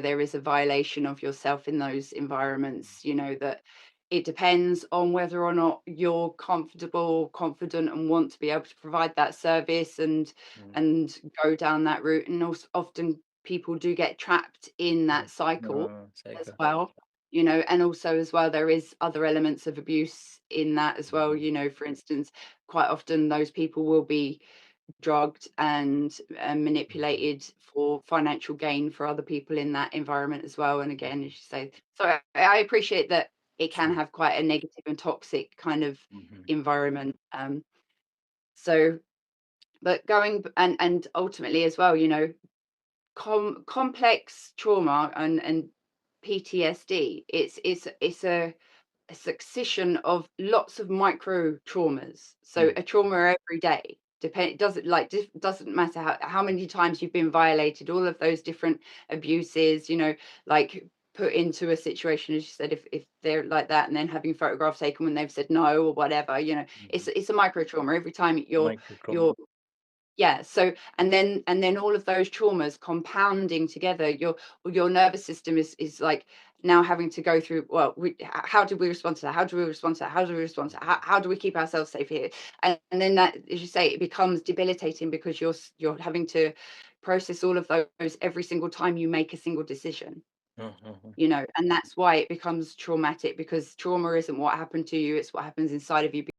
there is a violation of yourself in those environments, that it depends on whether or not you're comfortable, confident, and want to be able to provide that service and Mm. and go down that route. And also, often people do get trapped in Mm. that cycle as Zeker. well. And also as well, there is other elements of abuse in that as well. Mhm. For instance, quite often those people will be drugged and Mhm. manipulated for financial gain for other people in that environment as well. And again, as Mhm. you say, so I appreciate that it can True. have quite a negative and toxic kind of Mhm. environment. So, but and ultimately as well, complex trauma and PTSD. It's a succession of lots of micro traumas. So Mm. a trauma every day. Doesn't matter how many times you've been violated, all of those different abuses, like put into a situation, as you said, if they're like that, and then having photographs taken when they've said no or whatever, it's Mhm. it's a micro trauma every time Micro trauma. you're yeah, so and then all of those traumas compounding together, your nervous system is like now having to go through, well, how do we respond to that? How do we respond to that? How do we respond to that? How do we keep ourselves safe here? And then that, as you say, it becomes debilitating because you're having to process all of those every single time you make a single decision, Mhm. and that's why it becomes traumatic, because trauma isn't what happened to you, it's what happens inside of you